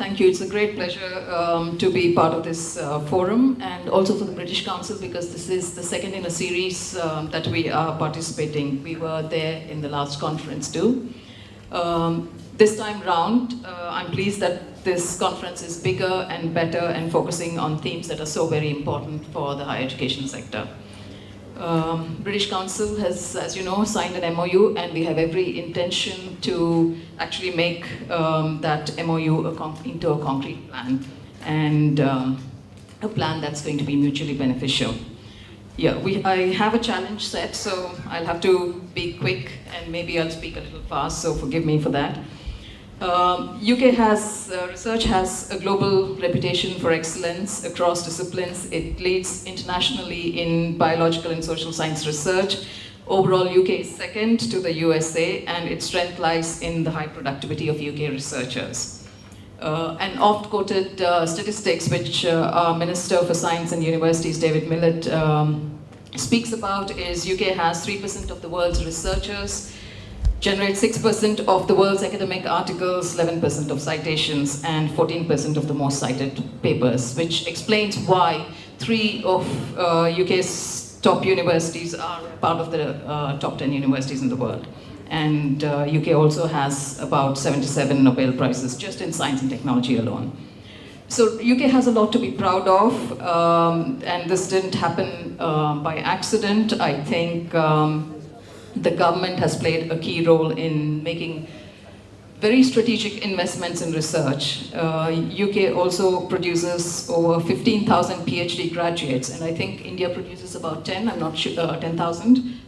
Thank you. It's a great pleasure to be part of this forum, and also for the British Council, because this is the second in a series that we are participating. We were there in the last conference too. This time round, I'm pleased that this conference is bigger and better and focusing on themes that are so very important for the higher education sector. British Council has, as you know, signed an MOU, and we have every intention to actually make that MOU into a concrete plan, and a plan that's going to be mutually beneficial. Yeah, I have a challenge set, so I'll have to be quick, and maybe I'll speak a little fast, so forgive me for that. UK research has a global reputation for excellence across disciplines. It leads internationally in biological and social science research. Overall, UK is second to the USA, and its strength lies in the high productivity of UK researchers. An oft-quoted statistics which our Minister for Science and Universities, David Millett, speaks about is UK has 3% of the world's researchers, generates 6% of the world's academic articles, 11% of citations, and 14% of the most cited papers, which explains why 3 of UK's top universities are part of the top 10 universities in the world. And UK also has about 77 Nobel Prizes just in science and technology alone. So UK has a lot to be proud of, and this didn't happen by accident. I think the government has played a key role in making very strategic investments in research. UK also produces over 15,000 PhD graduates, and I think India produces about 10, I'm not sure, 10,000.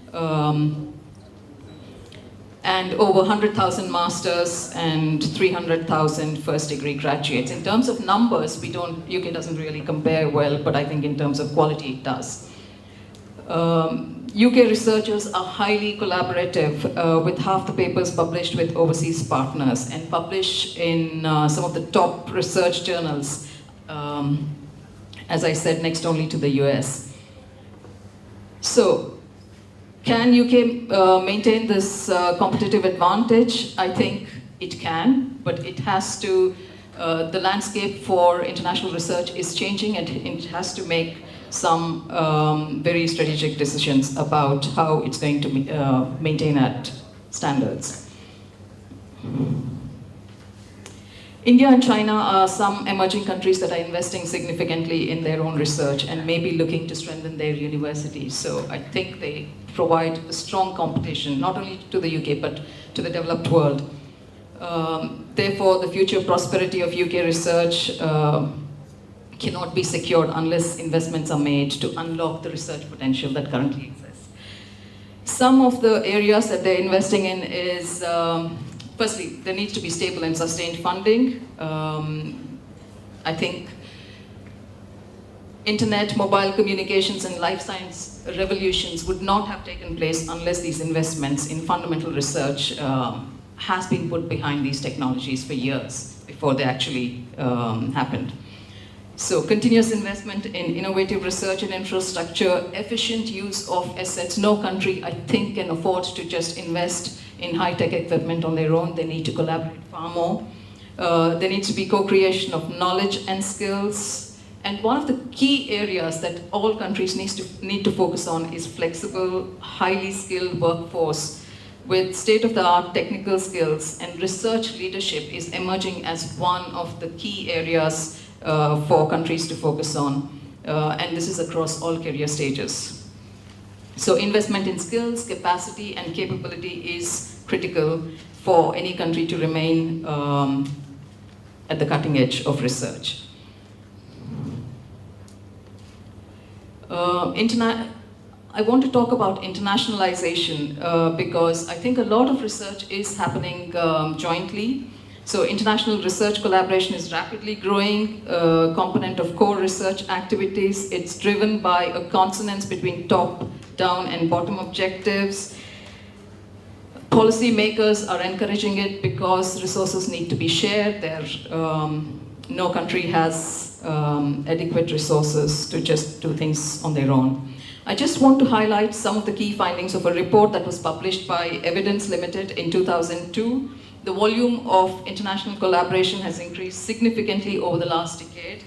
And over 100,000 masters and 300,000 first degree graduates. In terms of numbers, UK doesn't really compare well, but I think in terms of quality it does. UK researchers are highly collaborative, with half the papers published with overseas partners and published in some of the top research journals, as I said, next only to the US. So, can UK maintain this competitive advantage? I think it can, but it has to, the landscape for international research is changing, and it has to make some very strategic decisions about how it's going to maintain that standards. India and China are some emerging countries that are investing significantly in their own research and may be looking to strengthen their universities. So I think they provide a strong competition, not only to the UK, but to the developed world. Therefore, the future prosperity of UK research cannot be secured unless investments are made to unlock the research potential that currently exists. Some of the areas that they're investing in is, firstly, there needs to be stable and sustained funding. I think internet, mobile communications, and life science revolutions would not have taken place unless these investments in fundamental research has been put behind these technologies for years before they actually happened. So continuous investment in innovative research and infrastructure, efficient use of assets. No country, I think, can afford to just invest in high-tech equipment on their own. They need to collaborate far more. There needs to be co-creation of knowledge and skills. And one of the key areas that all countries need to focus on is flexible, highly skilled workforce with state-of-the-art technical skills, and research leadership is emerging as one of the key areas for countries to focus on, and this is across all career stages. So investment in skills, capacity, and capability is critical for any country to remain at the cutting edge of research. I want to talk about internationalization because I think a lot of research is happening jointly. So international research collaboration is rapidly growing, a component of core research activities. It's driven by a consonance between top-down and bottom objectives. Policymakers are encouraging it because resources need to be shared. No country has adequate resources to just do things on their own. I just want to highlight some of the key findings of a report that was published by Evidence Limited in 2002. The volume of international collaboration has increased significantly over the last decade.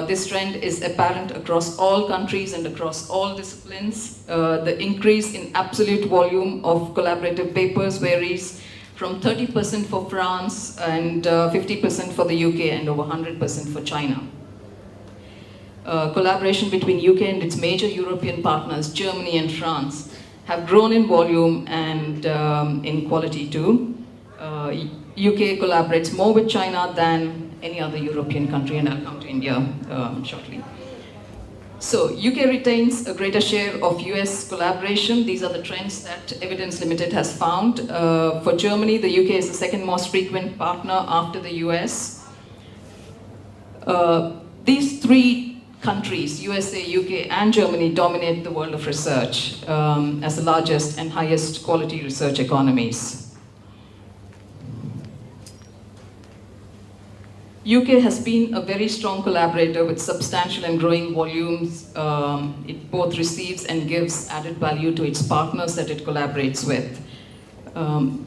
This trend is apparent across all countries and across all disciplines. The increase in absolute volume of collaborative papers varies from 30% for France and 50% for the UK and over 100% for China. Collaboration between UK and its major European partners, Germany and France, have grown in volume and in quality too. UK collaborates more with China than any other European country, and I'll come to India shortly. So, UK retains a greater share of US collaboration. These are the trends that Evidence Limited has found. For Germany, the UK is the second most frequent partner after the US. These three countries, USA, UK, and Germany, dominate the world of research as the largest and highest quality research economies. UK has been a very strong collaborator with substantial and growing volumes. It both receives and gives added value to its partners that it collaborates with. And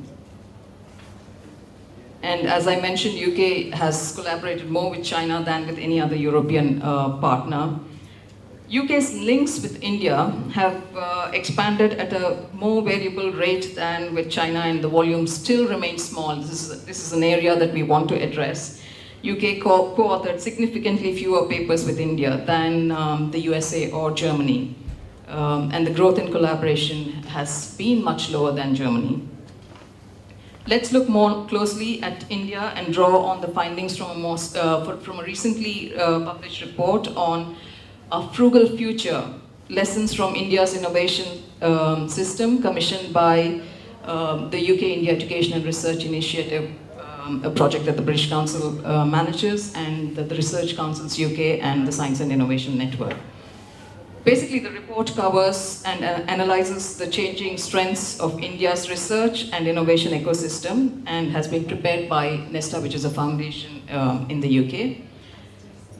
as I mentioned, UK has collaborated more with China than with any other European partner. UK's links with India have expanded at a more variable rate than with China, and the volume still remains small. This is an area that we want to address. UK co-authored significantly fewer papers with India than the USA or Germany. And the growth in collaboration has been much lower than Germany. Let's look more closely at India and draw on the findings from a recently published report on a frugal future, lessons from India's innovation system, commissioned by the UK India Education and Research Initiative, a project that the British Council manages, and the Research Councils UK and the Science and Innovation Network. Basically, the report covers and analyzes the changing strengths of India's research and innovation ecosystem, and has been prepared by Nesta, which is a foundation in the UK.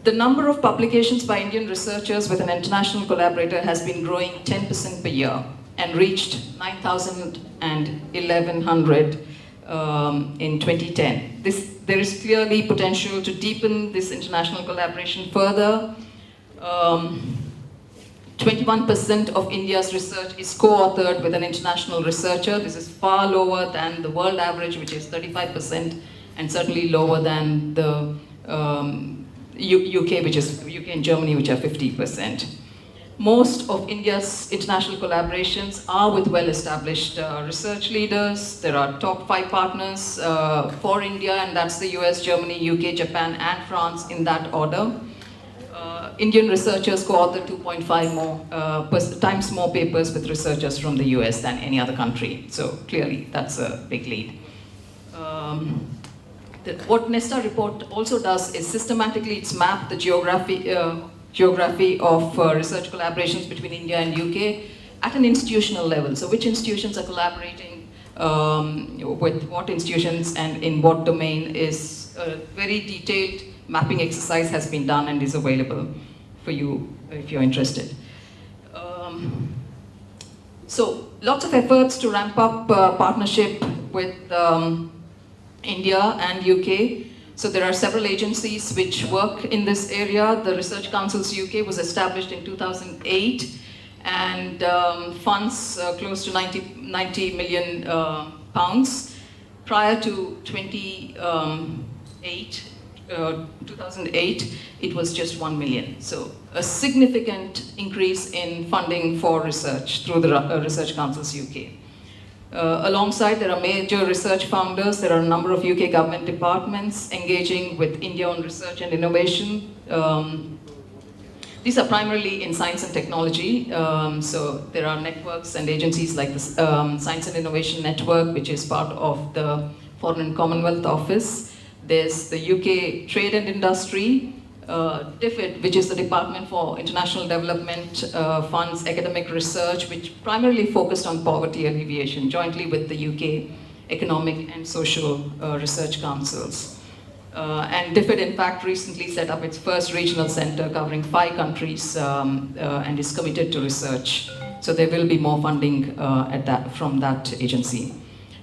The number of publications by Indian researchers with an international collaborator has been growing 10% per year and reached 9,000 and 1,100 in 2010. There is clearly potential to deepen this international collaboration further. 21% of India's research is co-authored with an international researcher. This is far lower than the world average, which is 35%, and certainly lower than the UK and Germany, which are 50%. Most of India's international collaborations are with well-established research leaders. There are top 5 partners for India, and that's the US, Germany, UK, Japan, and France in that order. Indian researchers co-author 2.5 times more papers with researchers from the US than any other country. So clearly, that's a big lead. What Nesta report also does is systematically it's mapped the geography of research collaborations between India and UK at an institutional level. So which institutions are collaborating with what institutions and in what domain is a very detailed mapping exercise has been done and is available for you if you're interested. So lots of efforts to ramp up partnership with India and UK. So there are several agencies which work in this area. The Research Councils UK was established in 2008 and funds close to 90 million pounds. Prior to 2008, it was just 1 million. So a significant increase in funding for research through the Research Councils UK. Alongside, there are major research founders. There are a number of UK government departments engaging with India on research and innovation. These are primarily in science and technology. So there are networks and agencies like the Science and Innovation Network, which is part of the Foreign and Commonwealth Office. There's the UK Trade and Industry. DFID, which is the Department for International Development, funds academic research, which primarily focused on poverty alleviation, jointly with the UK Economic and Social Research Councils. And DFID, in fact, recently set up its first regional center covering 5 countries and is committed to research. So there will be more funding from that agency.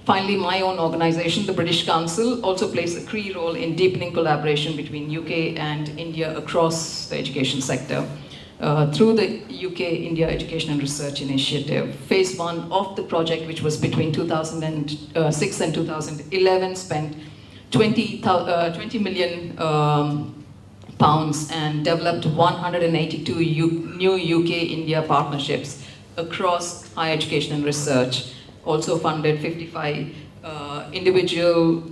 Finally, my own organization, the British Council, also plays a key role in deepening collaboration between UK and India across the education sector. Through the UK-India Education and Research Initiative. Phase 1 of the project, which was between 2006 and 2011, spent 20 million pounds and developed 182 new UK-India partnerships across higher education and research. Also funded 55 individual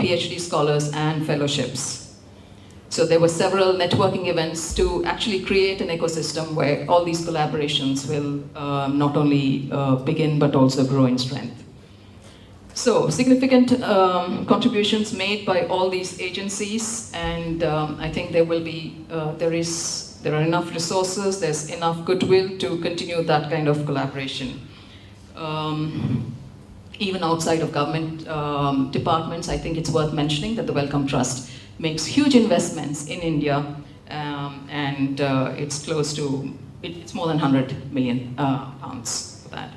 PhD scholars and fellowships. So there were several networking events to actually create an ecosystem where all these collaborations will not only begin but also grow in strength. So significant contributions made by all these agencies, and I think there will be, there are enough resources, there's enough goodwill to continue that kind of collaboration. Even outside of government departments, I think it's worth mentioning that the Wellcome Trust makes huge investments in India, and it's close to, it's more than 100 million pounds for that.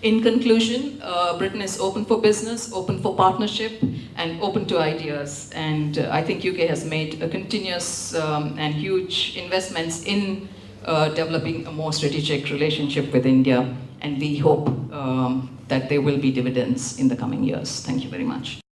In conclusion, Britain is open for business, open for partnership, and open to ideas. And I think UK has made a continuous and huge investments in developing a more strategic relationship with India. And we hope that there will be dividends in the coming years. Thank you very much.